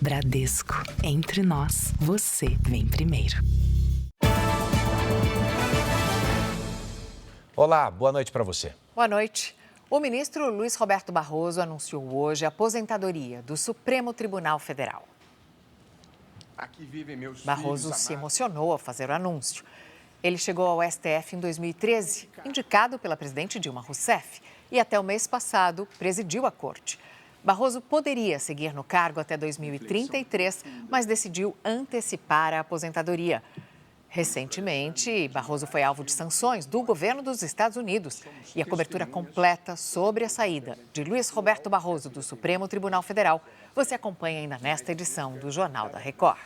Bradesco. Entre nós, você vem primeiro. Olá, boa noite para você. Boa noite. O ministro Luiz Roberto Barroso anunciou hoje a aposentadoria do Supremo Tribunal Federal. Aqui vivem meus Barroso filhos se amados. emocionou ao fazer o anúncio. Ele chegou ao STF em 2013, indicado pela presidente Dilma Rousseff, e até o mês passado presidiu a corte. Barroso poderia seguir no cargo até 2033, mas decidiu antecipar a aposentadoria. Recentemente, Barroso foi alvo de sanções do governo dos Estados Unidos e a cobertura completa sobre a saída de Luiz Roberto Barroso do Supremo Tribunal Federal você acompanha ainda nesta edição do Jornal da Record.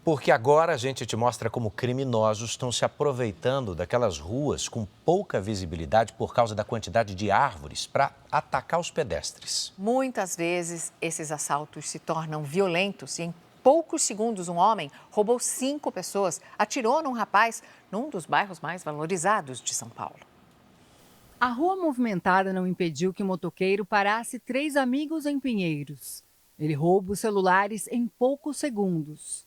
Porque agora a gente te mostra como criminosos estão se aproveitando daquelas ruas com pouca visibilidade por causa da quantidade de árvores para atacar os pedestres. Muitas vezes, esses assaltos se tornam violentos e em poucos segundos, um homem roubou 5 pessoas, atirou num rapaz num dos bairros mais valorizados de São Paulo. A rua movimentada não impediu que o motoqueiro parasse 3 amigos em Pinheiros. Ele rouba os celulares em poucos segundos.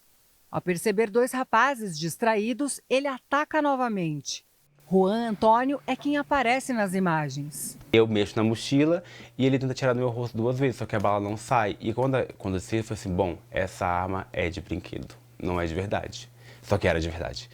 Ao perceber 2 rapazes distraídos, ele ataca novamente. Juan Antônio é quem aparece nas imagens. Eu mexo na mochila e ele tenta tirar do meu rosto 2 vezes, só que a bala não sai. E quando eu sei, eu falei assim, bom, essa arma é de brinquedo, não é de verdade. Só que era de verdade.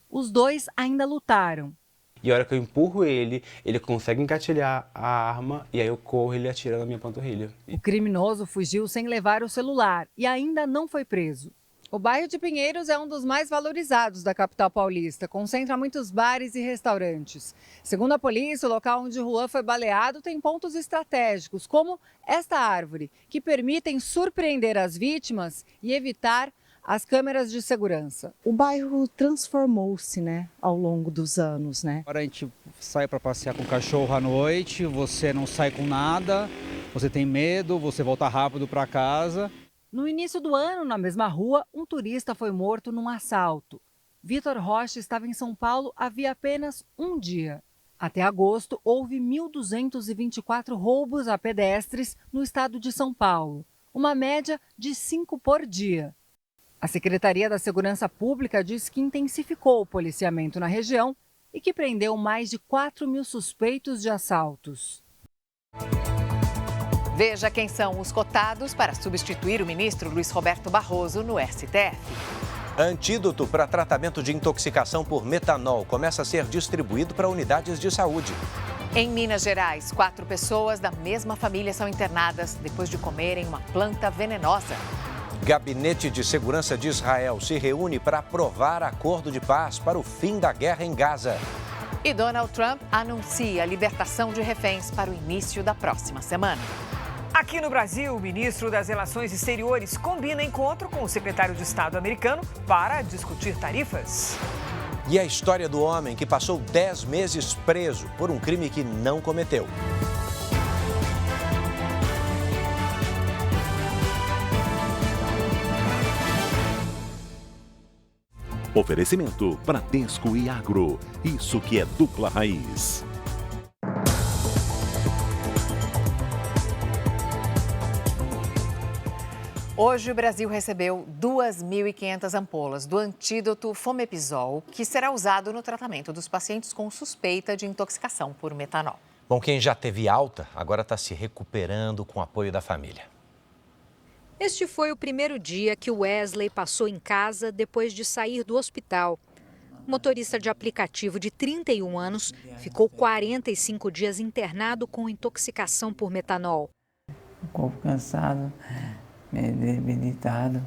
Os 2 ainda lutaram. E a hora que eu empurro ele consegue engatilhar a arma e aí eu corro e ele atira na minha panturrilha. O criminoso fugiu sem levar o celular e ainda não foi preso. O bairro de Pinheiros é um dos mais valorizados da capital paulista, concentra muitos bares e restaurantes. Segundo a polícia, o local onde Juan foi baleado tem pontos estratégicos, como esta árvore, que permitem surpreender as vítimas e evitar as câmeras de segurança. O bairro transformou-se, ao longo dos anos, Agora a gente sai para passear com o cachorro à noite, você não sai com nada, você tem medo, você volta rápido para casa. No início do ano, na mesma rua, um turista foi morto num assalto. Vitor Rocha estava em São Paulo havia apenas um dia. Até agosto, houve 1.224 roubos a pedestres no estado de São Paulo, uma média de 5 por dia. A Secretaria da Segurança Pública diz que intensificou o policiamento na região e que prendeu mais de 4.000 suspeitos de assaltos. Veja quem são os cotados para substituir o ministro Luiz Roberto Barroso no STF. Antídoto para tratamento de intoxicação por metanol começa a ser distribuído para unidades de saúde. Em Minas Gerais, 4 pessoas da mesma família são internadas depois de comerem uma planta venenosa. Gabinete de Segurança de Israel se reúne para aprovar acordo de paz para o fim da guerra em Gaza. E Donald Trump anuncia a libertação de reféns para o início da próxima semana. Aqui no Brasil, o ministro das Relações Exteriores combina encontro com o secretário de Estado americano para discutir tarifas. E a história do homem que passou 10 meses preso por um crime que não cometeu. Oferecimento Bradesco e Agro. Isso que é dupla raiz. Hoje, o Brasil recebeu 2.500 ampolas do antídoto Fomepizol, que será usado no tratamento dos pacientes com suspeita de intoxicação por metanol. Bom, quem já teve alta, agora está se recuperando com o apoio da família. Este foi o primeiro dia que o Wesley passou em casa depois de sair do hospital. O motorista de aplicativo de 31 anos ficou 45 dias internado com intoxicação por metanol. O corpo cansado, meio debilitado,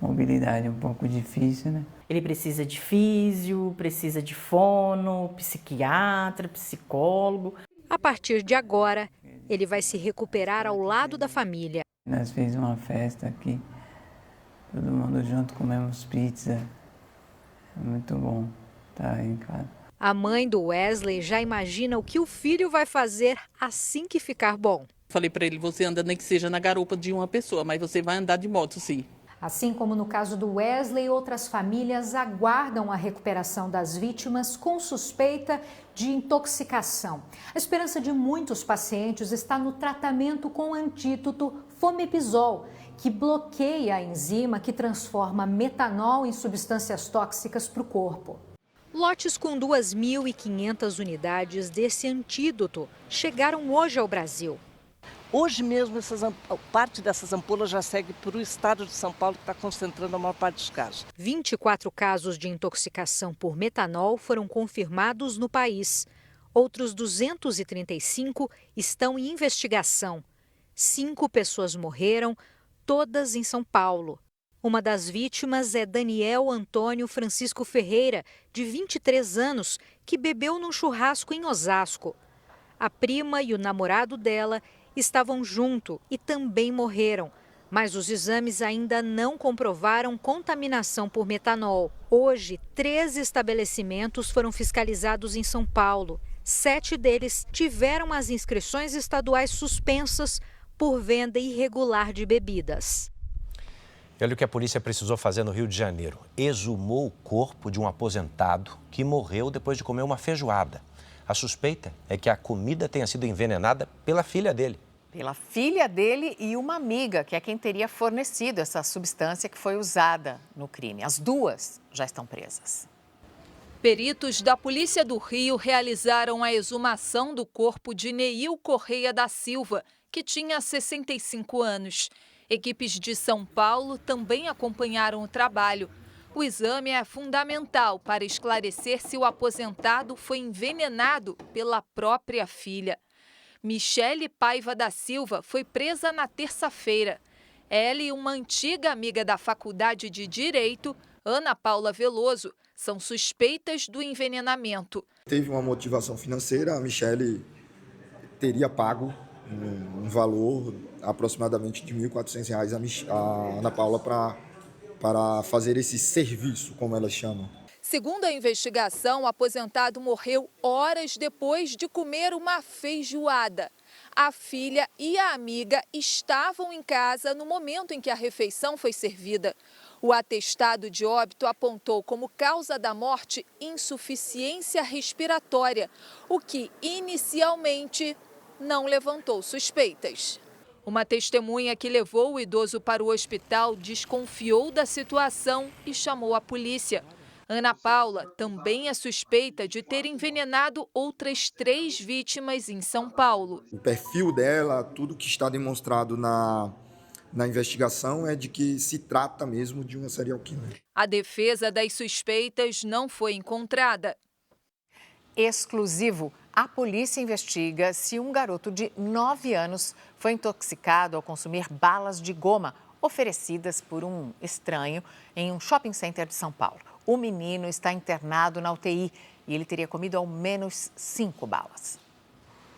mobilidade um pouco difícil, Ele precisa de físio, precisa de fono, psiquiatra, psicólogo. A partir de agora, ele vai se recuperar ao lado da família. Nós fizemos uma festa aqui, todo mundo junto, comemos pizza. É muito bom estar em casa. A mãe do Wesley já imagina o que o filho vai fazer assim que ficar bom. Falei para ele, você anda nem que seja na garupa de uma pessoa, mas você vai andar de moto, sim. Assim como no caso do Wesley, outras famílias aguardam a recuperação das vítimas com suspeita de intoxicação. A esperança de muitos pacientes está no tratamento com o antídoto Fomepizol, que bloqueia a enzima que transforma metanol em substâncias tóxicas para o corpo. Lotes com 2.500 unidades desse antídoto chegaram hoje ao Brasil. Hoje mesmo, parte dessas ampolas já segue para o estado de São Paulo, que está concentrando a maior parte dos casos. 24 casos de intoxicação por metanol foram confirmados no país. Outros 235 estão em investigação. 5 pessoas morreram, todas em São Paulo. Uma das vítimas é Daniel Antônio Francisco Ferreira, de 23 anos, que bebeu num churrasco em Osasco. A prima e o namorado dela estavam junto e também morreram, mas os exames ainda não comprovaram contaminação por metanol. Hoje, 13 estabelecimentos foram fiscalizados em São Paulo. 7 deles tiveram as inscrições estaduais suspensas por venda irregular de bebidas. Olha o que a polícia precisou fazer no Rio de Janeiro. Exumou o corpo de um aposentado que morreu depois de comer uma feijoada. A suspeita é que a comida tenha sido envenenada pela filha dele. Pela filha dele e uma amiga, que é quem teria fornecido essa substância que foi usada no crime. As duas já estão presas. Peritos da Polícia do Rio realizaram a exumação do corpo de Neil Correia da Silva, que tinha 65 anos. Equipes de São Paulo também acompanharam o trabalho. O exame é fundamental para esclarecer se o aposentado foi envenenado pela própria filha. Michele Paiva da Silva foi presa na terça-feira. Ela e uma antiga amiga da Faculdade de Direito, Ana Paula Veloso, são suspeitas do envenenamento. Teve uma motivação financeira, a Michele teria pago um valor aproximadamente de R$ 1.400 a Ana Paula para fazer esse serviço, como elas chamam. Segundo a investigação, o aposentado morreu horas depois de comer uma feijoada. A filha e a amiga estavam em casa no momento em que a refeição foi servida. O atestado de óbito apontou como causa da morte insuficiência respiratória, o que inicialmente não levantou suspeitas. Uma testemunha que levou o idoso para o hospital desconfiou da situação e chamou a polícia. Ana Paula também é suspeita de ter envenenado outras 3 vítimas em São Paulo. O perfil dela, tudo que está demonstrado na investigação é de que se trata mesmo de uma serial killer. A defesa das suspeitas não foi encontrada. Exclusivo. A polícia investiga se um garoto de 9 anos foi intoxicado ao consumir balas de goma oferecidas por um estranho em um shopping center de São Paulo. O menino está internado na UTI e ele teria comido ao menos 5 balas.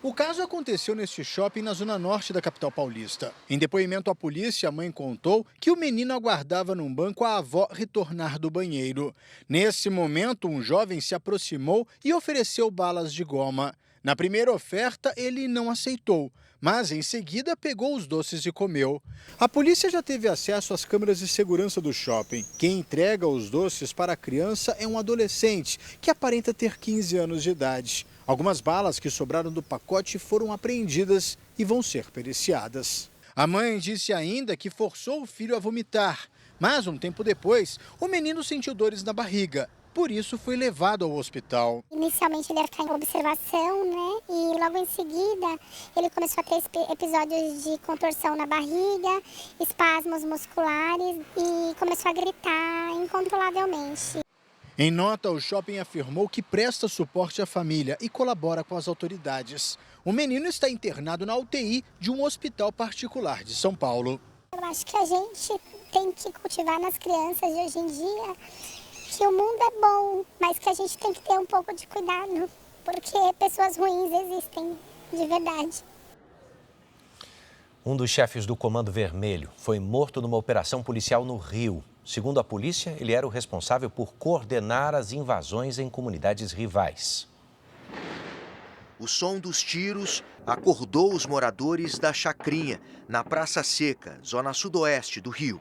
O caso aconteceu neste shopping na zona norte da capital paulista. Em depoimento à polícia, a mãe contou que o menino aguardava num banco a avó retornar do banheiro. Nesse momento, um jovem se aproximou e ofereceu balas de goma. Na primeira oferta, ele não aceitou, mas em seguida pegou os doces e comeu. A polícia já teve acesso às câmeras de segurança do shopping. Quem entrega os doces para a criança é um adolescente, que aparenta ter 15 anos de idade. Algumas balas que sobraram do pacote foram apreendidas e vão ser periciadas. A mãe disse ainda que forçou o filho a vomitar, mas um tempo depois, o menino sentiu dores na barriga. Por isso, foi levado ao hospital. Inicialmente, ele ia ficar em observação, né? E logo em seguida, ele começou a ter episódios de contorção na barriga, espasmos musculares e começou a gritar incontrolavelmente. Em nota, o shopping afirmou que presta suporte à família e colabora com as autoridades. O menino está internado na UTI de um hospital particular de São Paulo. Eu acho que a gente tem que cultivar nas crianças de hoje em dia que o mundo é bom, mas que a gente tem que ter um pouco de cuidado, porque pessoas ruins existem, de verdade. Um dos chefes do Comando Vermelho foi morto numa operação policial no Rio. Segundo a polícia, ele era o responsável por coordenar as invasões em comunidades rivais. O som dos tiros acordou os moradores da Chacrinha, na Praça Seca, zona sudoeste do Rio.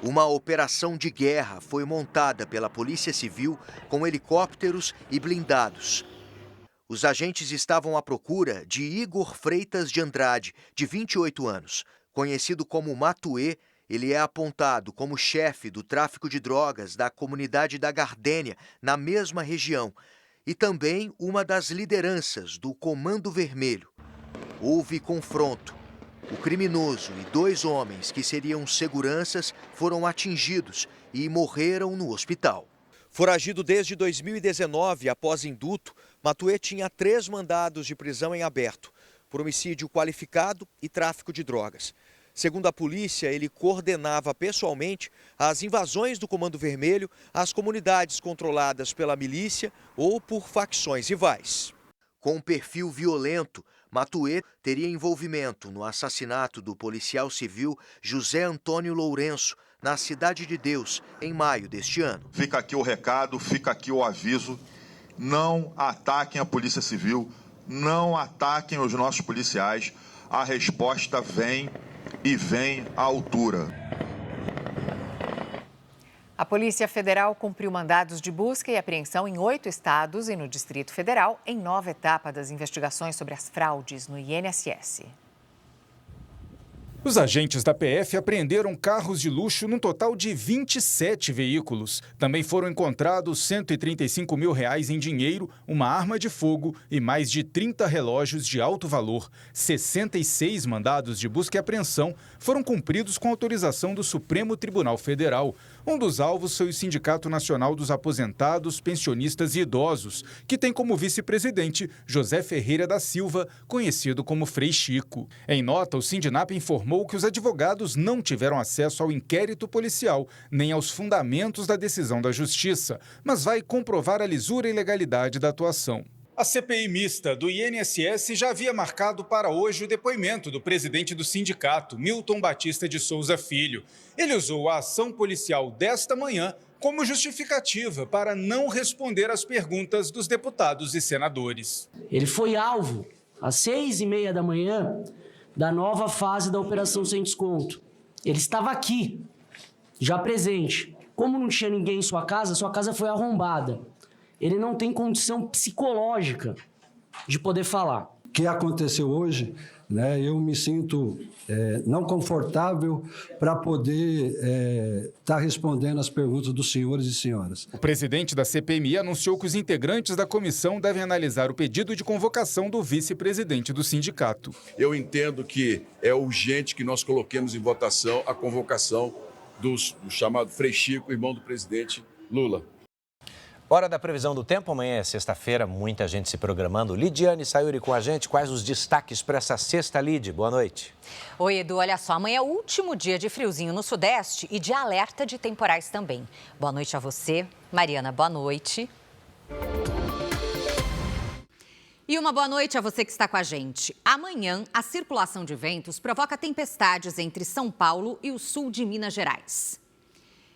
Uma operação de guerra foi montada pela Polícia Civil com helicópteros e blindados. Os agentes estavam à procura de Igor Freitas de Andrade, de 28 anos, Conhecido como Matuê, ele é apontado como chefe do tráfico de drogas da comunidade da Gardênia, na mesma região, e também uma das lideranças do Comando Vermelho. Houve confronto. O criminoso e 2 homens que seriam seguranças foram atingidos e morreram no hospital. Foragido desde 2019, após indulto, Matuê tinha 3 mandados de prisão em aberto, por homicídio qualificado e tráfico de drogas. Segundo a polícia, ele coordenava pessoalmente as invasões do Comando Vermelho às comunidades controladas pela milícia ou por facções rivais. Com um perfil violento, Matuê teria envolvimento no assassinato do policial civil José Antônio Lourenço, na Cidade de Deus, em maio deste ano. Fica aqui o recado, fica aqui o aviso: não ataquem a Polícia Civil, não ataquem os nossos policiais. A resposta vem e vem à altura. A Polícia Federal cumpriu mandados de busca e apreensão em 8 estados e no Distrito Federal, em nova etapa das investigações sobre as fraudes no INSS. Os agentes da PF apreenderam carros de luxo num total de 27 veículos. Também foram encontrados R$135 mil em dinheiro, uma arma de fogo e mais de 30 relógios de alto valor. 66 mandados de busca e apreensão foram cumpridos com autorização do Supremo Tribunal Federal. Um dos alvos foi o Sindicato Nacional dos Aposentados, Pensionistas e Idosos, que tem como vice-presidente José Ferreira da Silva, conhecido como Frei Chico. Em nota, o Sindinap informou que os advogados não tiveram acesso ao inquérito policial nem aos fundamentos da decisão da Justiça, mas vai comprovar a lisura e legalidade da atuação. A CPI mista do INSS já havia marcado para hoje o depoimento do presidente do sindicato, Milton Batista de Souza Filho. Ele usou a ação policial desta manhã como justificativa para não responder às perguntas dos deputados e senadores. Ele foi alvo, às 6h30 da manhã, da nova fase da Operação Sem Desconto. Ele estava aqui, já presente. Como não tinha ninguém em sua casa foi arrombada. Ele não tem condição psicológica de poder falar. O que aconteceu hoje, eu me sinto não confortável para poder estar respondendo as perguntas dos senhores e senhoras. O presidente da CPMI anunciou que os integrantes da comissão devem analisar o pedido de convocação do vice-presidente do sindicato. Eu entendo que é urgente que nós coloquemos em votação a convocação do chamado Frei Chico, irmão do presidente Lula. Hora da previsão do tempo, amanhã é sexta-feira, muita gente se programando. Lidiane Sayuri com a gente, quais os destaques para essa sexta, Lid? Boa noite. Oi, Edu, olha só, amanhã é o último dia de friozinho no Sudeste e de alerta de temporais também. Boa noite a você. Mariana, boa noite. E uma boa noite a você que está com a gente. Amanhã, a circulação de ventos provoca tempestades entre São Paulo e o sul de Minas Gerais.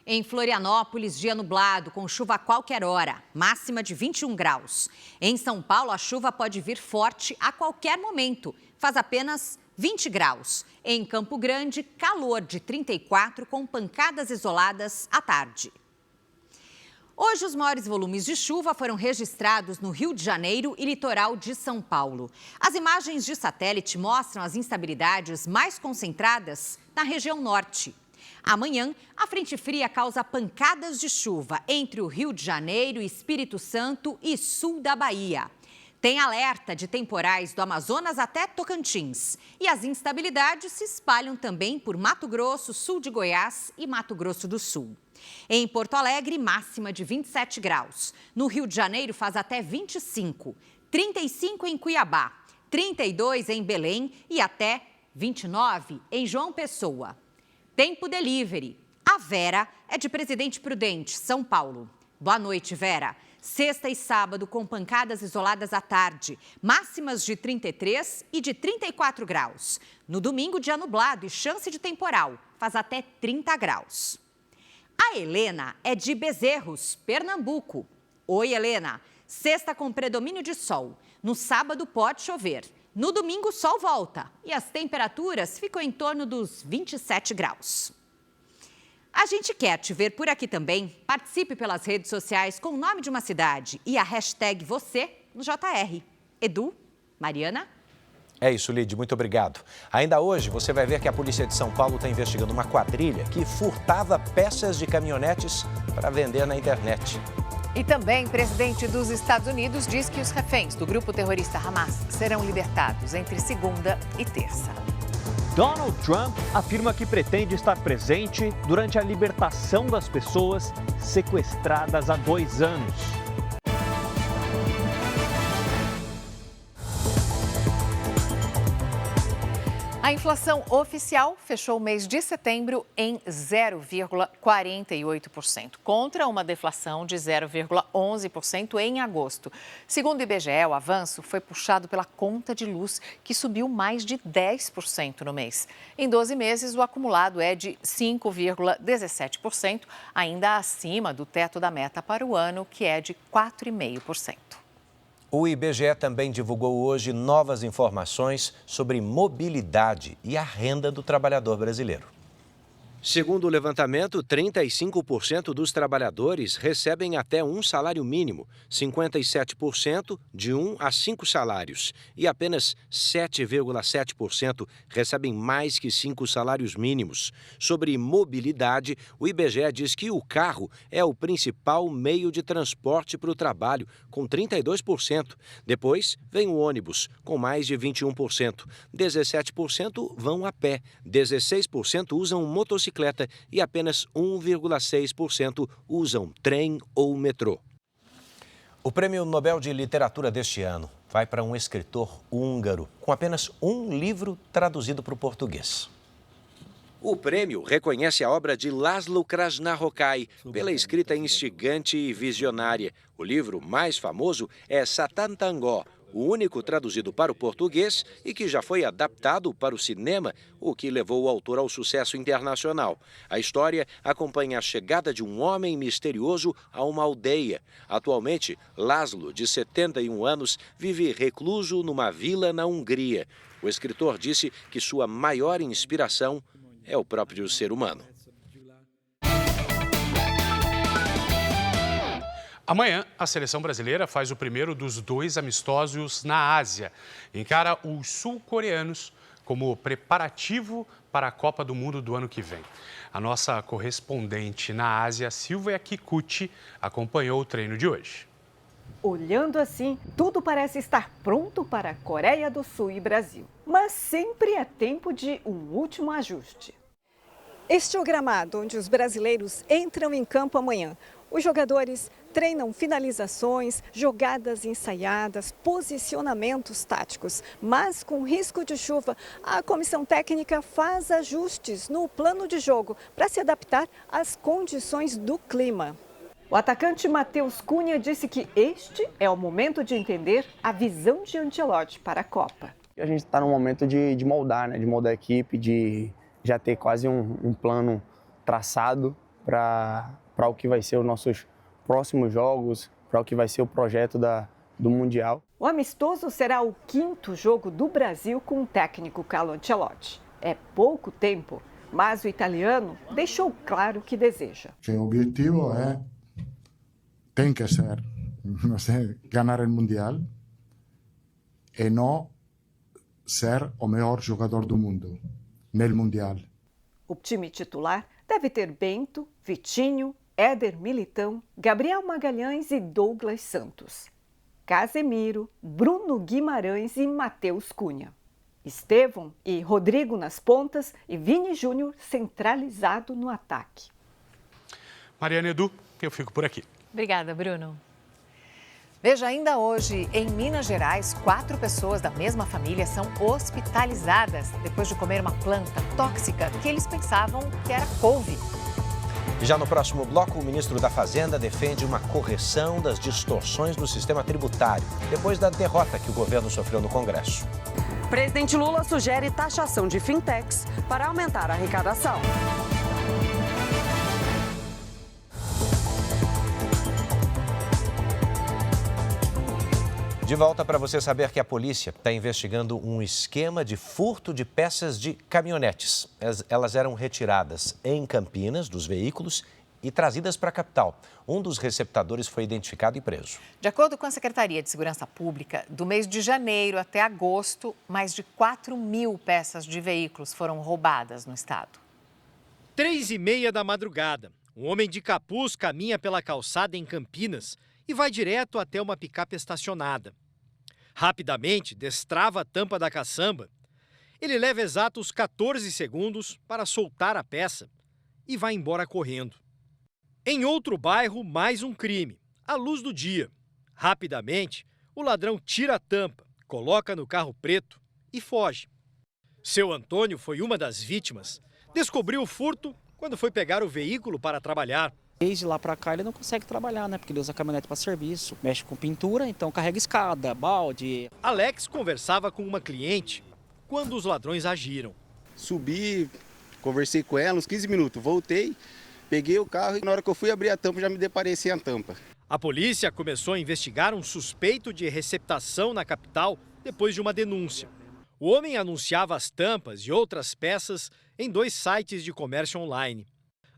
Em Florianópolis, dia nublado, com chuva a qualquer hora, máxima de 21 graus. Em São Paulo, a chuva pode vir forte a qualquer momento, faz apenas 20 graus. Em Campo Grande, calor de 34, com pancadas isoladas à tarde. Hoje, os maiores volumes de chuva foram registrados no Rio de Janeiro e litoral de São Paulo. As imagens de satélite mostram as instabilidades mais concentradas na região norte. Amanhã, a frente fria causa pancadas de chuva entre o Rio de Janeiro, Espírito Santo e sul da Bahia. Tem alerta de temporais do Amazonas até Tocantins. E as instabilidades se espalham também por Mato Grosso, sul de Goiás e Mato Grosso do Sul. Em Porto Alegre, máxima de 27 graus. No Rio de Janeiro, faz até 25. 35 em Cuiabá, 32 em Belém e até 29 em João Pessoa. Tempo Delivery. A Vera é de Presidente Prudente, São Paulo. Boa noite, Vera. Sexta e sábado com pancadas isoladas à tarde. Máximas de 33 e de 34 graus. No domingo, dia nublado e chance de temporal. Faz até 30 graus. A Helena é de Bezerros, Pernambuco. Oi, Helena. Sexta com predomínio de sol. No sábado pode chover. No domingo, o sol volta e as temperaturas ficam em torno dos 27 graus. A gente quer te ver por aqui também. Participe pelas redes sociais com o nome de uma cidade e a hashtag você no JR. Edu, Mariana. É isso, Lid, muito obrigado. Ainda hoje, você vai ver que a polícia de São Paulo está investigando uma quadrilha que furtava peças de caminhonetes para vender na internet. E também, o presidente dos Estados Unidos diz que os reféns do grupo terrorista Hamas serão libertados entre segunda e terça. Donald Trump afirma que pretende estar presente durante a libertação das pessoas sequestradas há 2 anos. A inflação oficial fechou o mês de setembro em 0,48%, contra uma deflação de 0,11% em agosto. Segundo o IBGE, o avanço foi puxado pela conta de luz, que subiu mais de 10% no mês. Em 12 meses, o acumulado é de 5,17%, ainda acima do teto da meta para o ano, que é de 4,5%. O IBGE também divulgou hoje novas informações sobre mobilidade e a renda do trabalhador brasileiro. Segundo o levantamento, 35% dos trabalhadores recebem até um salário mínimo, 57% de 1 a 5 salários e apenas 7,7% recebem mais que 5 salários mínimos. Sobre mobilidade, o IBGE diz que o carro é o principal meio de transporte para o trabalho, com 32%. Depois vem o ônibus, com mais de 21%. 17% vão a pé, 16% usam motocicleta e apenas 1,6% usam trem ou metrô. O Prêmio Nobel de Literatura deste ano vai para um escritor húngaro com apenas um livro traduzido para o português. O prêmio reconhece a obra de László Krasznahorkai pela escrita instigante e visionária. O livro mais famoso é Satan Tango, o único traduzido para o português e que já foi adaptado para o cinema, o que levou o autor ao sucesso internacional. A história acompanha a chegada de um homem misterioso a uma aldeia. Atualmente, László, de 71 anos, vive recluso numa vila na Hungria. O escritor disse que sua maior inspiração é o próprio ser humano. Amanhã, a seleção brasileira faz o primeiro dos 2 amistosos na Ásia. Encara os sul-coreanos como preparativo para a Copa do Mundo do ano que vem. A nossa correspondente na Ásia, Silvia Kikuchi, acompanhou o treino de hoje. Olhando assim, tudo parece estar pronto para a Coreia do Sul e Brasil. Mas sempre é tempo de um último ajuste. Este é o gramado onde os brasileiros entram em campo amanhã. Os jogadores treinam finalizações, jogadas ensaiadas, posicionamentos táticos. Mas com risco de chuva, a comissão técnica faz ajustes no plano de jogo para se adaptar às condições do clima. O atacante Matheus Cunha disse que este é o momento de entender a visão de Ancelotti para a Copa. A gente está no momento de moldar, de moldar a equipe, de já ter quase um plano traçado para o que vai ser os nossos próximos jogos, para o que vai ser o projeto do Mundial. O amistoso será o 5º jogo do Brasil com o técnico Carlo Ancelotti. É pouco tempo, mas o italiano deixou claro que deseja. O objetivo tem que ser, ganhar o Mundial e não ser o melhor jogador do mundo no Mundial. O time titular deve ter Bento, Vitinho, Éder Militão, Gabriel Magalhães e Douglas Santos. Casemiro, Bruno Guimarães e Matheus Cunha. Estevão e Rodrigo nas pontas e Vini Júnior centralizado no ataque. Mariana Edu, eu fico por aqui. Obrigada, Bruno. Veja, ainda hoje, em Minas Gerais, 4 pessoas da mesma família são hospitalizadas depois de comer uma planta tóxica que eles pensavam que era couve. Já no próximo bloco, o ministro da Fazenda defende uma correção das distorções do sistema tributário, depois da derrota que o governo sofreu no Congresso. Presidente Lula sugere taxação de fintechs para aumentar a arrecadação. De volta para você saber que a polícia está investigando um esquema de furto de peças de caminhonetes. Elas eram retiradas em Campinas, dos veículos, e trazidas para a capital. Um dos receptadores foi identificado e preso. De acordo com a Secretaria de Segurança Pública, do mês de janeiro até agosto, mais de 4.000 peças de veículos foram roubadas no estado. 3h30 da madrugada, um homem de capuz caminha pela calçada em Campinas e vai direto até uma picape estacionada. Rapidamente, destrava a tampa da caçamba. Ele leva exatos 14 segundos para soltar a peça e vai embora correndo. Em outro bairro, mais um crime, à luz do dia. Rapidamente, o ladrão tira a tampa, coloca no carro preto e foge. Seu Antônio foi uma das vítimas. Descobriu o furto quando foi pegar o veículo para trabalhar. Desde lá para cá ele não consegue trabalhar, né? Porque ele usa a caminhonete para serviço, mexe com pintura, então carrega escada, balde. Alex conversava com uma cliente quando os ladrões agiram. Subi, conversei com ela uns 15 minutos, voltei, peguei o carro e na hora que eu fui abrir a tampa já me deparei sem a tampa. A polícia começou a investigar um suspeito de receptação na capital depois de uma denúncia. O homem anunciava as tampas e outras peças em 2 sites de comércio online.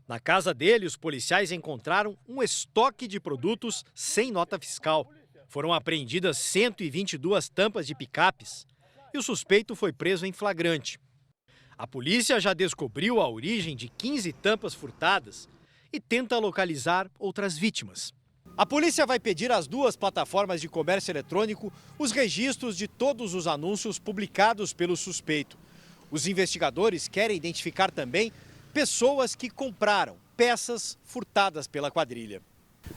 Na casa dele, os policiais encontraram um estoque de produtos sem nota fiscal. Foram apreendidas 122 tampas de picapes e o suspeito foi preso em flagrante. A polícia já descobriu a origem de 15 tampas furtadas e tenta localizar outras vítimas. A polícia vai pedir às 2 plataformas de comércio eletrônico os registros de todos os anúncios publicados pelo suspeito. Os investigadores querem identificar também pessoas que compraram peças furtadas pela quadrilha.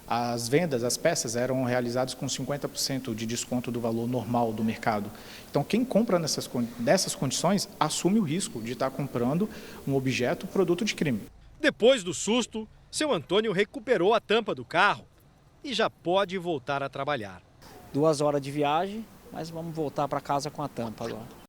As vendas, as peças eram realizadas com 50% de desconto do valor normal do mercado. Então, quem compra nessas condições assume o risco de estar comprando um objeto, produto de crime. Depois do susto, seu Antônio recuperou a tampa do carro e já pode voltar a trabalhar. 2 horas de viagem, mas vamos voltar para casa com a tampa agora.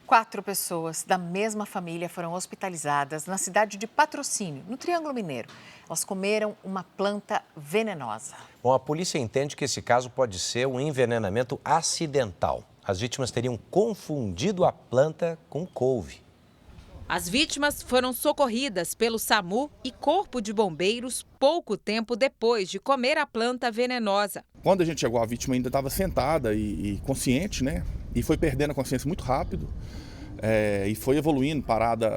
4 pessoas da mesma família foram hospitalizadas na cidade de Patrocínio, no Triângulo Mineiro. Elas comeram uma planta venenosa. Bom, a polícia entende que esse caso pode ser um envenenamento acidental. As vítimas teriam confundido a planta com couve. As vítimas foram socorridas pelo SAMU e Corpo de Bombeiros pouco tempo depois de comer a planta venenosa. Quando a gente chegou, a vítima ainda estava sentada e consciente, né? E foi perdendo a consciência muito rápido. E foi evoluindo, parada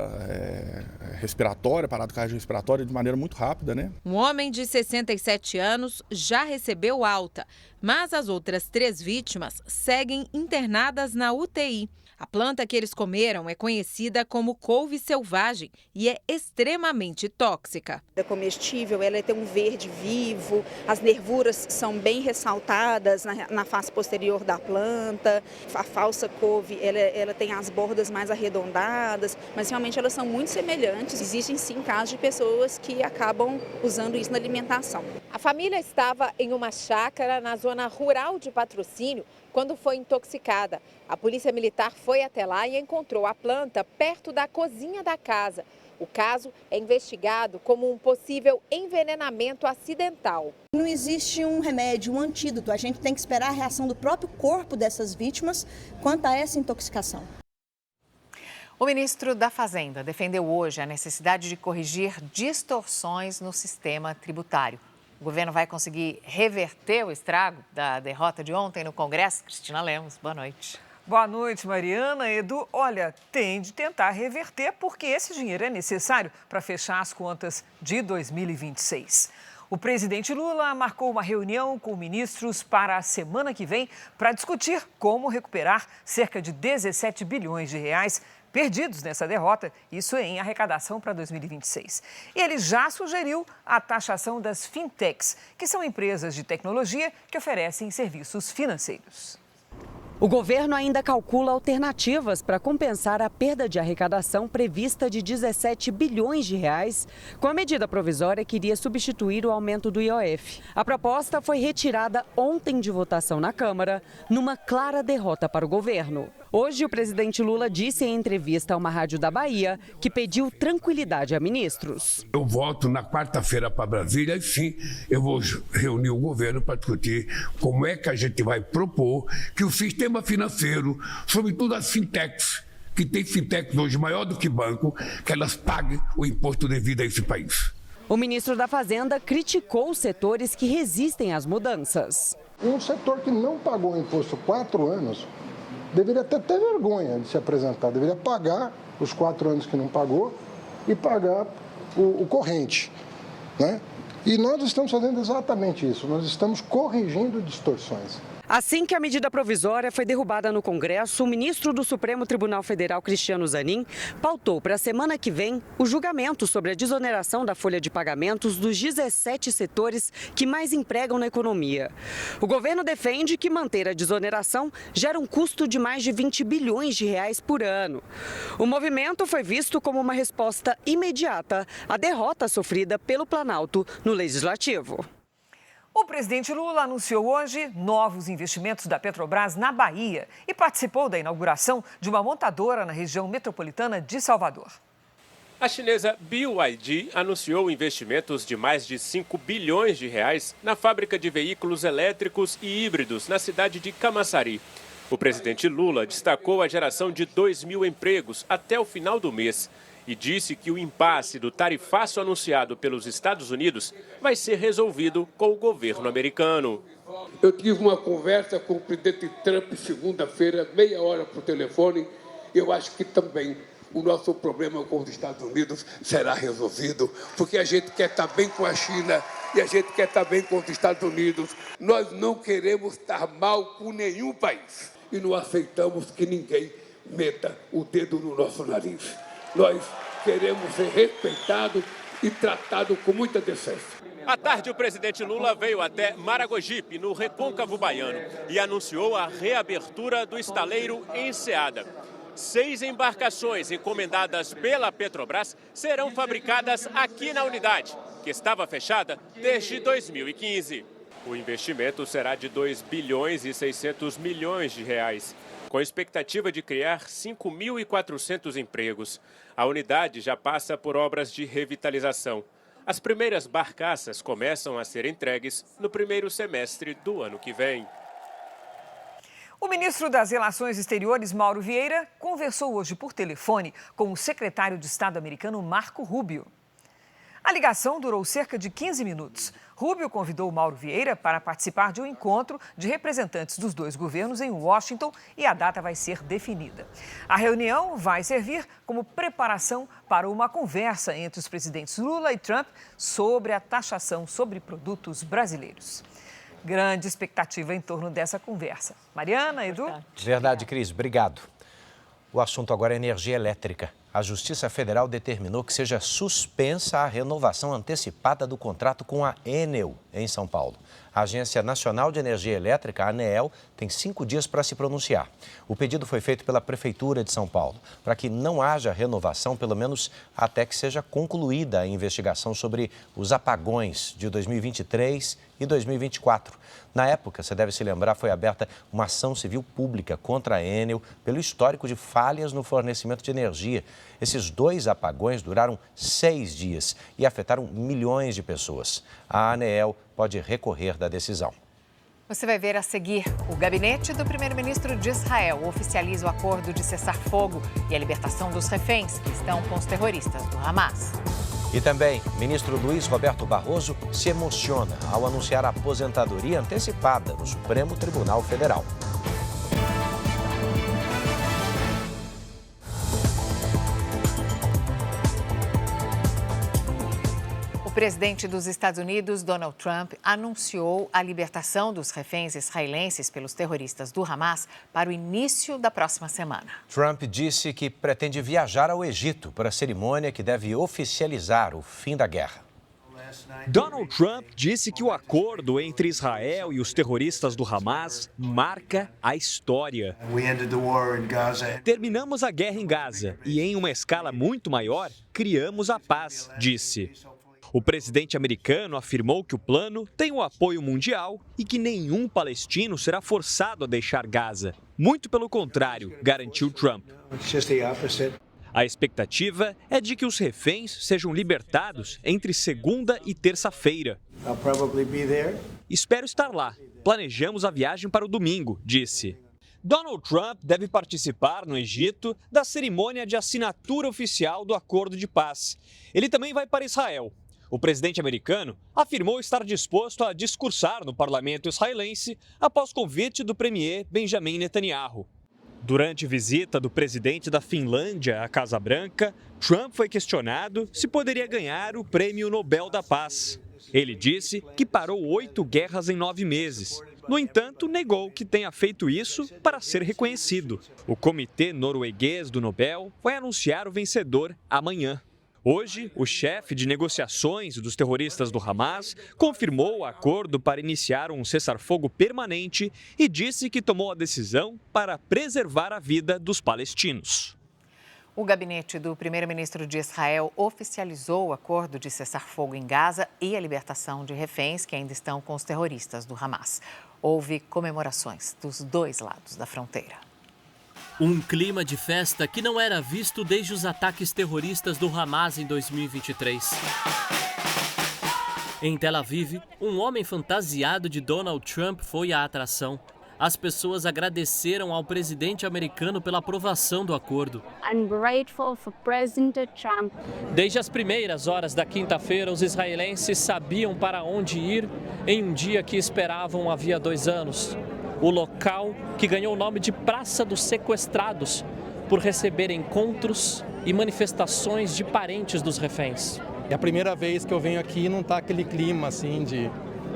respiratória, parada cardiorrespiratória de maneira muito rápida, né? Um homem de 67 anos já recebeu alta, mas as outras 3 vítimas seguem internadas na UTI. A planta que eles comeram é conhecida como couve selvagem e é extremamente tóxica. É comestível, ela tem um verde vivo, as nervuras são bem ressaltadas na face posterior da planta. A falsa couve, ela tem as bordas mais arredondadas, mas realmente elas são muito semelhantes. Existem sim casos de pessoas que acabam usando isso na alimentação. A família estava em uma chácara na zona rural de Patrocínio quando foi intoxicada. A polícia militar foi até lá e encontrou a planta perto da cozinha da casa. O caso é investigado como um possível envenenamento acidental. Não existe um remédio, um antídoto. A gente tem que esperar a reação do próprio corpo dessas vítimas quanto a essa intoxicação. O ministro da Fazenda defendeu hoje a necessidade de corrigir distorções no sistema tributário. O governo vai conseguir reverter o estrago da derrota de ontem no Congresso? Cristina Lemos, boa noite. Boa noite, Mariana. Edu, olha, tem de tentar reverter porque esse dinheiro é necessário para fechar as contas de 2026. O presidente Lula marcou uma reunião com ministros para a semana que vem para discutir como recuperar cerca de 17 bilhões de reais perdidos nessa derrota, isso em arrecadação para 2026. E ele já sugeriu a taxação das fintechs, que são empresas de tecnologia que oferecem serviços financeiros. O governo ainda calcula alternativas para compensar a perda de arrecadação prevista de 17 bilhões de reais, com a medida provisória que iria substituir o aumento do IOF. A proposta foi retirada ontem de votação na Câmara, numa clara derrota para o governo. Hoje, o presidente Lula disse em entrevista a uma rádio da Bahia que pediu tranquilidade a ministros. Eu volto na quarta-feira para Brasília e sim, eu vou reunir o governo para discutir como é que a gente vai propor que o sistema financeiro, sobretudo as fintechs, que tem fintechs hoje maior do que banco, que elas paguem o imposto devido a esse país. O ministro da Fazenda criticou os setores que resistem às mudanças. Um setor que não pagou imposto 4 anos deveria até ter vergonha de se apresentar, deveria pagar os 4 anos que não pagou e pagar o corrente, né? E nós estamos fazendo exatamente isso, nós estamos corrigindo distorções. Assim que a medida provisória foi derrubada no Congresso, o ministro do Supremo Tribunal Federal, Cristiano Zanin, pautou para a semana que vem o julgamento sobre a desoneração da folha de pagamentos dos 17 setores que mais empregam na economia. O governo defende que manter a desoneração gera um custo de mais de 20 bilhões de reais por ano. O movimento foi visto como uma resposta imediata à derrota sofrida pelo Planalto no Legislativo. O presidente Lula anunciou hoje novos investimentos da Petrobras na Bahia e participou da inauguração de uma montadora na região metropolitana de Salvador. A chinesa BYD anunciou investimentos de mais de 5 bilhões de reais na fábrica de veículos elétricos e híbridos na cidade de Camaçari. O presidente Lula destacou a geração de 2.000 empregos até o final do mês e disse que o impasse do tarifaço anunciado pelos Estados Unidos vai ser resolvido com o governo americano. Eu tive uma conversa com o presidente Trump segunda-feira, meia hora por telefone. Eu acho que também o nosso problema com os Estados Unidos será resolvido, porque a gente quer estar bem com a China e a gente quer estar bem com os Estados Unidos. Nós não queremos estar mal com nenhum país e não aceitamos que ninguém meta o dedo no nosso nariz. Nós queremos ser respeitados e tratados com muita decência. À tarde, o presidente Lula veio até Maragogipe, no Recôncavo Baiano, e anunciou a reabertura do estaleiro Enseada. 6 embarcações encomendadas pela Petrobras serão fabricadas aqui na unidade, que estava fechada desde 2015. O investimento será de 2 bilhões e 600 milhões de reais, com a expectativa de criar 5.400 empregos. A unidade já passa por obras de revitalização. As primeiras barcaças começam a ser entregues no primeiro semestre do ano que vem. O ministro das Relações Exteriores, Mauro Vieira, conversou hoje por telefone com o secretário de Estado americano, Marco Rubio. A ligação durou cerca de 15 minutos. Rubio convidou Mauro Vieira para participar de um encontro de representantes dos dois governos em Washington e a data vai ser definida. A reunião vai servir como preparação para uma conversa entre os presidentes Lula e Trump sobre a taxação sobre produtos brasileiros. Grande expectativa em torno dessa conversa. Mariana, Edu? Verdade, Cris. Obrigado. O assunto agora é energia elétrica. A Justiça Federal determinou que seja suspensa a renovação antecipada do contrato com a Enel, em São Paulo. A Agência Nacional de Energia Elétrica, a ANEEL, tem 5 dias para se pronunciar. O pedido foi feito pela Prefeitura de São Paulo, para que não haja renovação, pelo menos até que seja concluída a investigação sobre os apagões de 2023 e 2024. Na época, você deve se lembrar, foi aberta uma ação civil pública contra a Enel pelo histórico de falhas no fornecimento de energia. Esses 2 apagões duraram 6 dias e afetaram milhões de pessoas. A ANEEL pode recorrer da decisão. Você vai ver a seguir. O gabinete do primeiro-ministro de Israel oficializa o acordo de cessar-fogo e a libertação dos reféns que estão com os terroristas do Hamas. E também, ministro Luiz Roberto Barroso se emociona ao anunciar a aposentadoria antecipada no Supremo Tribunal Federal. O presidente dos Estados Unidos, Donald Trump, anunciou a libertação dos reféns israelenses pelos terroristas do Hamas para o início da próxima semana. Trump disse que pretende viajar ao Egito para a cerimônia que deve oficializar o fim da guerra. Donald Trump disse que o acordo entre Israel e os terroristas do Hamas marca a história. Terminamos a guerra em Gaza e, em uma escala muito maior, criamos a paz, disse. O presidente americano afirmou que o plano tem o apoio mundial e que nenhum palestino será forçado a deixar Gaza. Muito pelo contrário, garantiu Trump. A expectativa é de que os reféns sejam libertados entre segunda e terça-feira. Espero estar lá. Planejamos a viagem para o domingo, disse. Donald Trump deve participar no Egito da cerimônia de assinatura oficial do acordo de paz. Ele também vai para Israel. O presidente americano afirmou estar disposto a discursar no parlamento israelense após convite do premier Benjamin Netanyahu. Durante visita do presidente da Finlândia à Casa Branca, Trump foi questionado se poderia ganhar o Prêmio Nobel da Paz. Ele disse que parou 8 guerras em 9 meses. No entanto, negou que tenha feito isso para ser reconhecido. O comitê norueguês do Nobel vai anunciar o vencedor amanhã. Hoje, o chefe de negociações dos terroristas do Hamas confirmou o acordo para iniciar um cessar-fogo permanente e disse que tomou a decisão para preservar a vida dos palestinos. O gabinete do primeiro-ministro de Israel oficializou o acordo de cessar-fogo em Gaza e a libertação de reféns que ainda estão com os terroristas do Hamas. Houve comemorações dos dois lados da fronteira. Um clima de festa que não era visto desde os ataques terroristas do Hamas em 2023. Em Tel Aviv, um homem fantasiado de Donald Trump foi a atração. As pessoas agradeceram ao presidente americano pela aprovação do acordo. I'm grateful for President Trump. Desde as primeiras horas da quinta-feira, os israelenses sabiam para onde ir em um dia que esperavam havia 2 anos. O local que ganhou o nome de Praça dos Sequestrados, por receber encontros e manifestações de parentes dos reféns. É a primeira vez que eu venho aqui e não está aquele clima assim de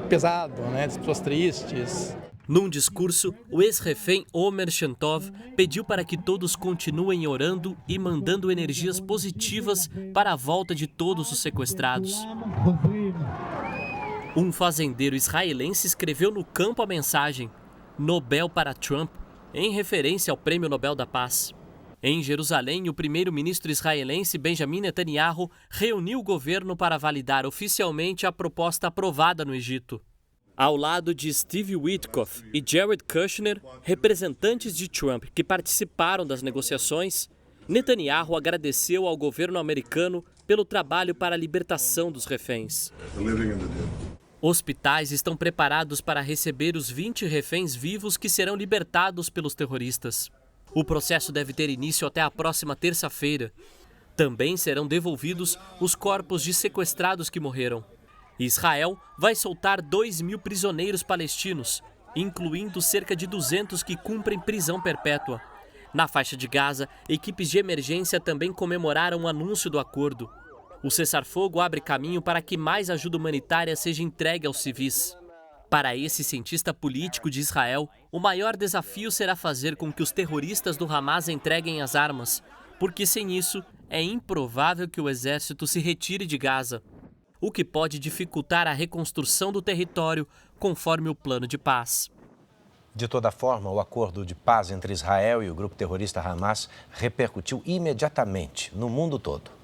pesado, né, de pessoas tristes. Num discurso, o ex-refém Omer Shantov pediu para que todos continuem orando e mandando energias positivas para a volta de todos os sequestrados. Um fazendeiro israelense escreveu no campo a mensagem Nobel para Trump, em referência ao Prêmio Nobel da Paz. Em Jerusalém, o primeiro-ministro israelense Benjamin Netanyahu reuniu o governo para validar oficialmente a proposta aprovada no Egito. Ao lado de Steve Witkoff e Jared Kushner, representantes de Trump que participaram das negociações, Netanyahu agradeceu ao governo americano pelo trabalho para a libertação dos reféns. Hospitais estão preparados para receber os 20 reféns vivos que serão libertados pelos terroristas. O processo deve ter início até a próxima terça-feira. Também serão devolvidos os corpos de sequestrados que morreram. Israel vai soltar 2.000 prisioneiros palestinos, incluindo cerca de 200 que cumprem prisão perpétua. Na faixa de Gaza, equipes de emergência também comemoraram o anúncio do acordo. O cessar-fogo abre caminho para que mais ajuda humanitária seja entregue aos civis. Para esse cientista político de Israel, o maior desafio será fazer com que os terroristas do Hamas entreguem as armas, porque sem isso é improvável que o exército se retire de Gaza, o que pode dificultar a reconstrução do território conforme o plano de paz. De toda forma, o acordo de paz entre Israel e o grupo terrorista Hamas repercutiu imediatamente no mundo todo.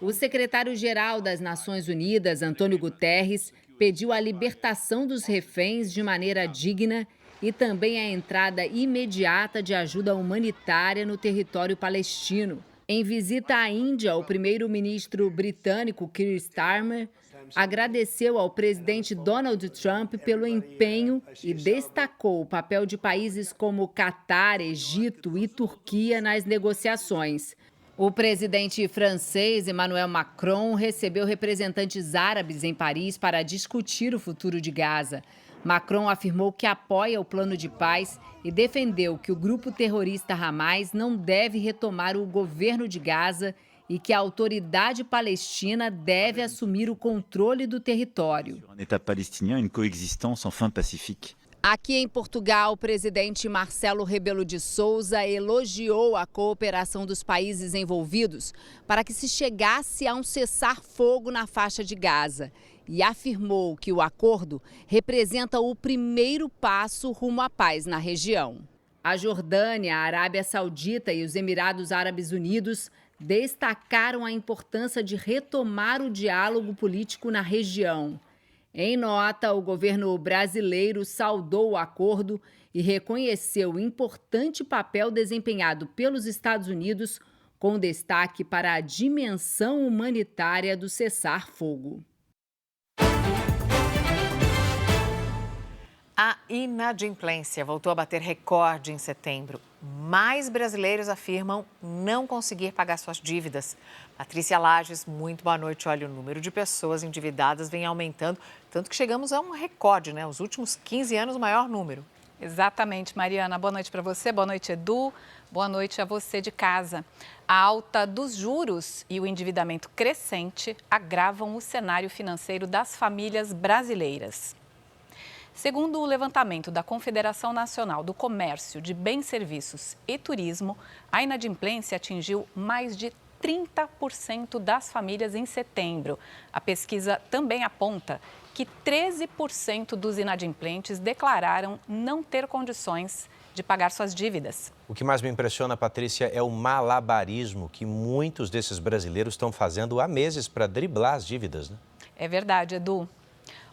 O secretário-geral das Nações Unidas, Antônio Guterres, pediu a libertação dos reféns de maneira digna e também a entrada imediata de ajuda humanitária no território palestino. Em visita à Índia, o primeiro-ministro britânico Keir Starmer agradeceu ao presidente Donald Trump pelo empenho e destacou o papel de países como Catar, Egito e Turquia nas negociações. O presidente francês Emmanuel Macron recebeu representantes árabes em Paris para discutir o futuro de Gaza. Macron afirmou que apoia o plano de paz e defendeu que o grupo terrorista Hamas não deve retomar o governo de Gaza e que a autoridade palestina deve assumir o controle do território. Um Estado palestinien, uma coexistência sem fin pacífica. Aqui em Portugal, o presidente Marcelo Rebelo de Sousa elogiou a cooperação dos países envolvidos para que se chegasse a um cessar-fogo na faixa de Gaza e afirmou que o acordo representa o primeiro passo rumo à paz na região. A Jordânia, a Arábia Saudita e os Emirados Árabes Unidos destacaram a importância de retomar o diálogo político na região. Em nota, o governo brasileiro saudou o acordo e reconheceu o importante papel desempenhado pelos Estados Unidos, com destaque para a dimensão humanitária do cessar-fogo. A inadimplência voltou a bater recorde em setembro. mais brasileiros afirmam não conseguir pagar suas dívidas. Patrícia Lages, muito boa noite. Olha, o número de pessoas endividadas vem aumentando, tanto que chegamos a um recorde, né? Os últimos 15 anos, o maior número. Exatamente, Mariana. Boa noite para você, boa noite, Edu. Boa noite a você de casa. A alta dos juros e o endividamento crescente agravam o cenário financeiro das famílias brasileiras. Segundo o levantamento da Confederação Nacional do Comércio de Bens, Serviços e Turismo, a inadimplência atingiu mais de 30% das famílias em setembro. A pesquisa também aponta que 13% dos inadimplentes declararam não ter condições de pagar suas dívidas. O que mais me impressiona, Patrícia, é o malabarismo que muitos desses brasileiros estão fazendo há meses para driblar as dívidas, né? É verdade, Edu.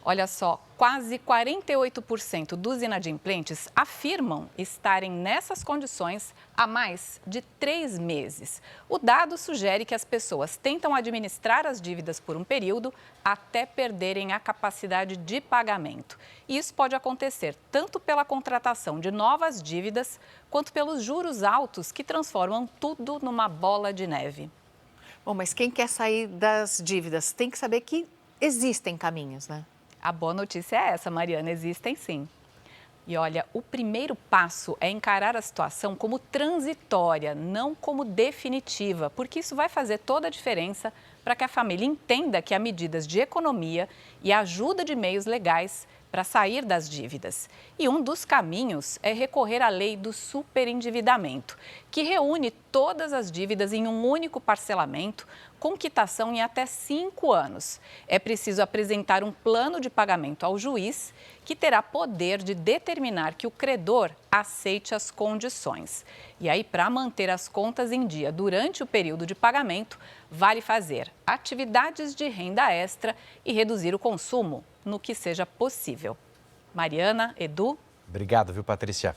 Olha só, quase 48% dos inadimplentes afirmam estarem nessas condições há mais de 3 meses. O dado sugere que as pessoas tentam administrar as dívidas por um período até perderem a capacidade de pagamento. E isso pode acontecer tanto pela contratação de novas dívidas, quanto pelos juros altos que transformam tudo numa bola de neve. Bom, mas quem quer sair das dívidas tem que saber que existem caminhos, né? A boa notícia é essa, Mariana, existem sim. E olha, o primeiro passo é encarar a situação como transitória, não como definitiva, porque isso vai fazer toda a diferença para que a família entenda que há medidas de economia e ajuda de meios legais para sair das dívidas. E um dos caminhos é recorrer à lei do superendividamento, que reúne todas as dívidas em um único parcelamento, com quitação em até 5 anos. É preciso apresentar um plano de pagamento ao juiz, que terá poder de determinar que o credor aceite as condições. E aí, para manter as contas em dia durante o período de pagamento, vale fazer atividades de renda extra e reduzir o consumo no que seja possível. Mariana, Edu. Obrigado, viu, Patrícia?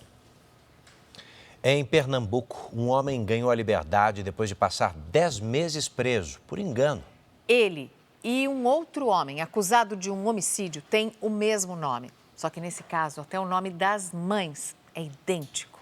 Em Pernambuco, um homem ganhou a liberdade depois de passar 10 meses preso por engano. Ele e um outro homem acusado de um homicídio têm o mesmo nome. Só que nesse caso, até o nome das mães é idêntico.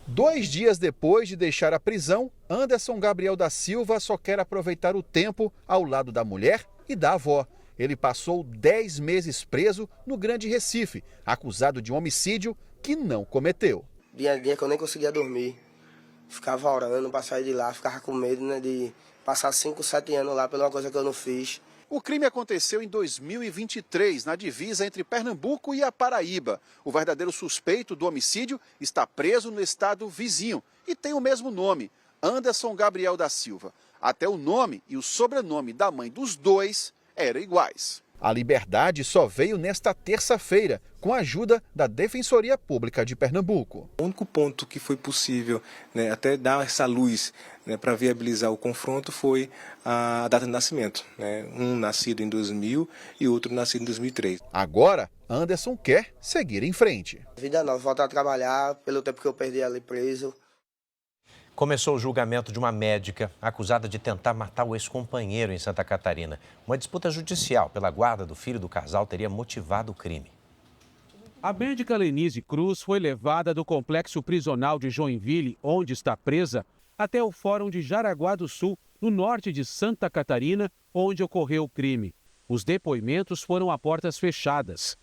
2 dias depois de deixar a prisão, Anderson Gabriel da Silva só quer aproveitar o tempo ao lado da mulher e da avó. Ele passou 10 meses preso no Grande Recife, acusado de um homicídio que não cometeu. Dia a dia que eu nem conseguia dormir, ficava orando para sair de lá, ficava com medo, né, de passar 5, 7 anos lá pela uma coisa que eu não fiz. O crime aconteceu em 2023, na divisa entre Pernambuco e a Paraíba. O verdadeiro suspeito do homicídio está preso no estado vizinho e tem o mesmo nome, Anderson Gabriel da Silva. Até o nome e o sobrenome da mãe dos dois eram iguais. A liberdade só veio nesta terça-feira, com a ajuda da Defensoria Pública de Pernambuco. O único ponto que foi possível, né, até dar essa luz, né, para viabilizar o confronto foi a data de nascimento. Né, um nascido em 2000 e outro nascido em 2003. Agora, Anderson quer seguir em frente. Vida nova, voltar a trabalhar pelo tempo que eu perdi ali preso. Começou o julgamento de uma médica acusada de tentar matar o ex-companheiro em Santa Catarina. Uma disputa judicial pela guarda do filho do casal teria motivado o crime. A médica Lenise Cruz foi levada do complexo prisional de Joinville, onde está presa, até o Fórum de Jaraguá do Sul, no norte de Santa Catarina, onde ocorreu o crime. Os depoimentos foram a portas fechadas.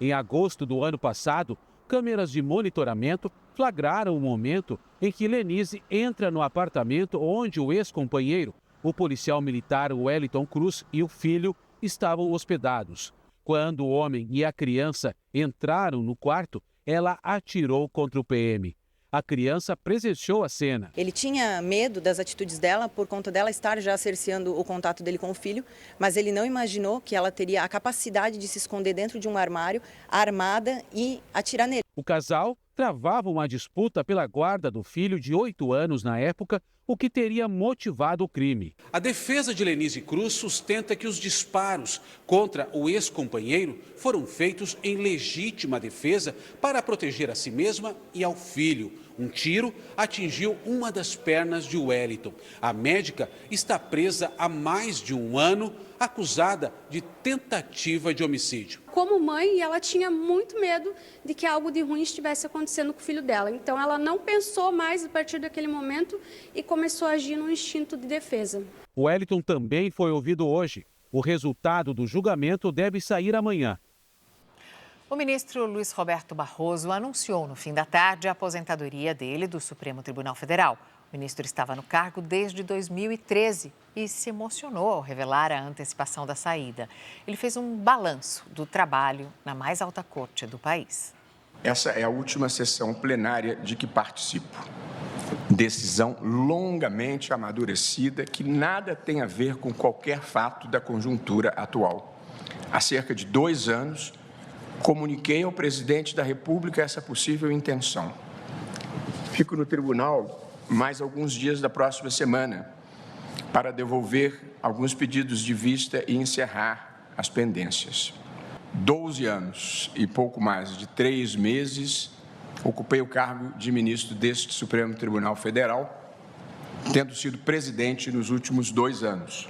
Em agosto do ano passado, câmeras de monitoramento flagraram o momento em que Lenise entra no apartamento onde o ex-companheiro, o policial militar Wellington Cruz e o filho estavam hospedados. Quando o homem e a criança entraram no quarto, ela atirou contra o PM. A criança presenciou a cena. Ele tinha medo das atitudes dela por conta dela estar já cerceando o contato dele com o filho, mas ele não imaginou que ela teria a capacidade de se esconder dentro de um armário, armada e atirar nele. O casal travava uma disputa pela guarda do filho de 8 anos na época, o que teria motivado o crime. A defesa de Lenise Cruz sustenta que os disparos contra o ex-companheiro foram feitos em legítima defesa para proteger a si mesma e ao filho. Um tiro atingiu uma das pernas de Wellington. A médica está presa há mais de um ano, acusada de tentativa de homicídio. Como mãe, ela tinha muito medo de que algo de ruim estivesse acontecendo com o filho dela. Então, ela não pensou mais a partir daquele momento e começou a agir no instinto de defesa. O Wellington também foi ouvido hoje. O resultado do julgamento deve sair amanhã. O ministro Luiz Roberto Barroso anunciou no fim da tarde a aposentadoria dele do Supremo Tribunal Federal. O ministro estava no cargo desde 2013 e se emocionou ao revelar a antecipação da saída. Ele fez um balanço do trabalho na mais alta corte do país. Essa é a última sessão plenária de que participo. Decisão longamente amadurecida que nada tem a ver com qualquer fato da conjuntura atual. Há cerca de 2 anos, comuniquei ao presidente da República essa possível intenção. Fico no tribunal mais alguns dias da próxima semana para devolver alguns pedidos de vista e encerrar as pendências. 12 anos e pouco mais de 3 meses, ocupei o cargo de ministro deste Supremo Tribunal Federal, tendo sido presidente nos últimos 2 anos.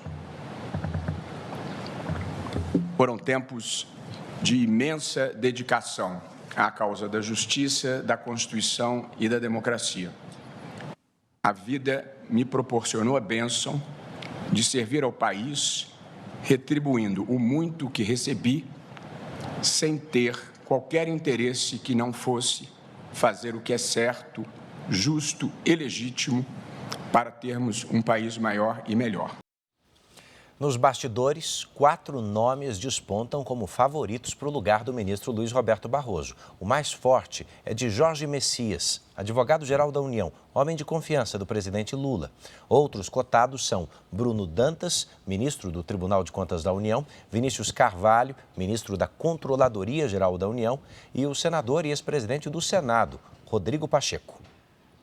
Foram tempos de imensa dedicação à causa da justiça, da Constituição e da democracia. A vida me proporcionou a bênção de servir ao país, retribuindo o muito que recebi, sem ter qualquer interesse que não fosse fazer o que é certo, justo e legítimo para termos um país maior e melhor. Nos bastidores, 4 nomes despontam como favoritos para o lugar do ministro Luiz Roberto Barroso. O mais forte é de Jorge Messias, advogado-geral da União, homem de confiança do presidente Lula. Outros cotados são Bruno Dantas, ministro do Tribunal de Contas da União, Vinícius Carvalho, ministro da Controladoria Geral da União, e o senador e ex-presidente do Senado, Rodrigo Pacheco.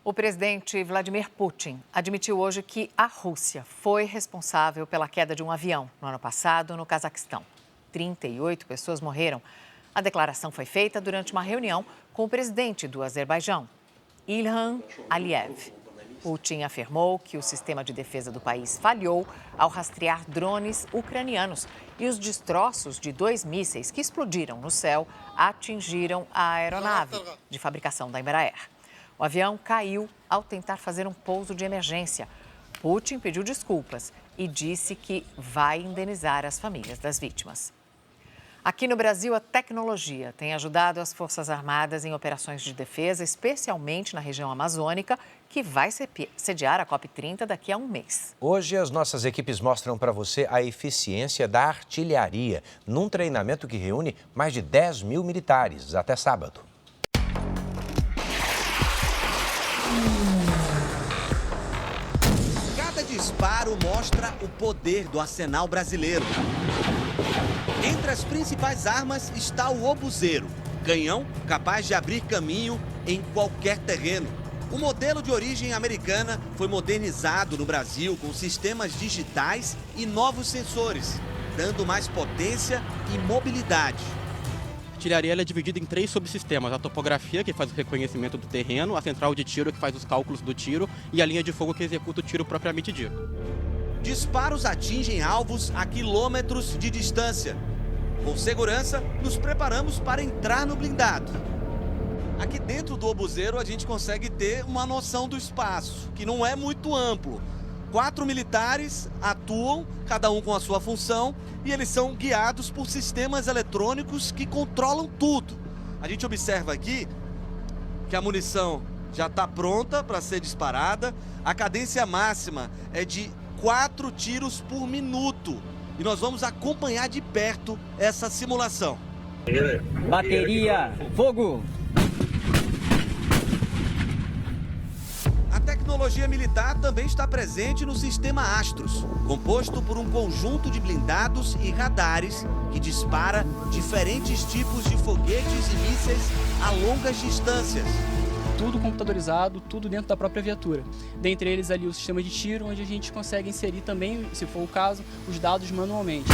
O presidente Vladimir Putin admitiu hoje que a Rússia foi responsável pela queda de um avião no ano passado no Cazaquistão. 38 pessoas morreram. A declaração foi feita durante uma reunião com o presidente do Azerbaijão, Ilham Aliyev. Putin afirmou que o sistema de defesa do país falhou ao rastrear drones ucranianos e os destroços de 2 mísseis que explodiram no céu atingiram a aeronave de fabricação da Embraer. O avião caiu ao tentar fazer um pouso de emergência. Putin pediu desculpas e disse que vai indenizar as famílias das vítimas. Aqui no Brasil, a tecnologia tem ajudado as Forças Armadas em operações de defesa, especialmente na região amazônica, que vai sediar a COP30 daqui a um mês. Hoje, as nossas equipes mostram para você a eficiência da artilharia, num treinamento que reúne mais de 10 mil militares, até sábado. Cada disparo mostra o poder do arsenal brasileiro. Entre as principais armas está o obuseiro, canhão capaz de abrir caminho em qualquer terreno. O modelo de origem americana foi modernizado no Brasil com sistemas digitais e novos sensores, dando mais potência e mobilidade. A artilharia é dividida em 3 subsistemas: a topografia, que faz o reconhecimento do terreno, a central de tiro, que faz os cálculos do tiro, e a linha de fogo, que executa o tiro propriamente dito. Disparos atingem alvos a quilômetros de distância. Com segurança, nos preparamos para entrar no blindado. Aqui dentro do obuseiro a gente consegue ter uma noção do espaço, que não é muito amplo. 4 militares atuam, cada um com a sua função, e eles são guiados por sistemas eletrônicos que controlam tudo. A gente observa aqui que a munição já está pronta para ser disparada. A cadência máxima é de 4 tiros por minuto. E nós vamos acompanhar de perto essa simulação. Bateria, fogo! A tecnologia militar também está presente no sistema Astros, composto por um conjunto de blindados e radares que dispara diferentes tipos de foguetes e mísseis a longas distâncias. Tudo computadorizado, tudo dentro da própria viatura. Dentre eles ali o sistema de tiro, onde a gente consegue inserir também, se for o caso, os dados manualmente.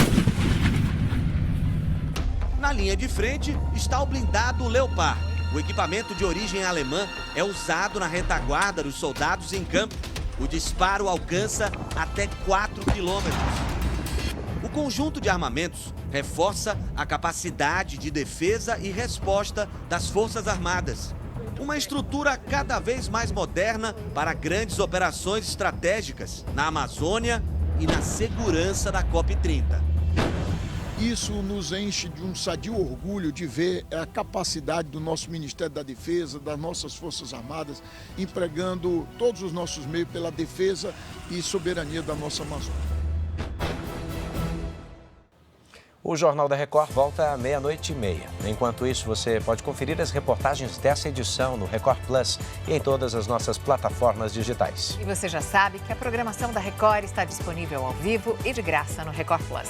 Na linha de frente está o blindado Leopard. O equipamento de origem alemã é usado na retaguarda dos soldados em campo. O disparo alcança até 4 quilômetros. O conjunto de armamentos reforça a capacidade de defesa e resposta das Forças Armadas. Uma estrutura cada vez mais moderna para grandes operações estratégicas na Amazônia e na segurança da COP30. Isso nos enche de um sadio orgulho de ver a capacidade do nosso Ministério da Defesa, das nossas Forças Armadas, empregando todos os nossos meios pela defesa e soberania da nossa Amazônia. O Jornal da Record volta à 00:30. Enquanto isso, você pode conferir as reportagens dessa edição no Record Plus e em todas as nossas plataformas digitais. E você já sabe que a programação da Record está disponível ao vivo e de graça no Record Plus.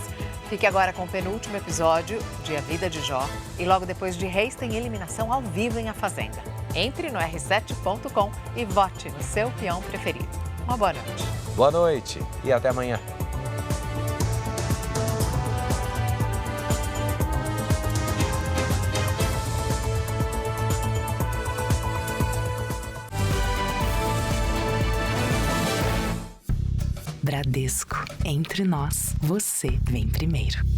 Fique agora com o penúltimo episódio de A Vida de Jó e logo depois de Reis tem eliminação ao vivo em A Fazenda. Entre no r7.com e vote no seu peão preferido. Uma boa noite. Boa noite e até amanhã. Bradesco, entre nós, você vem primeiro.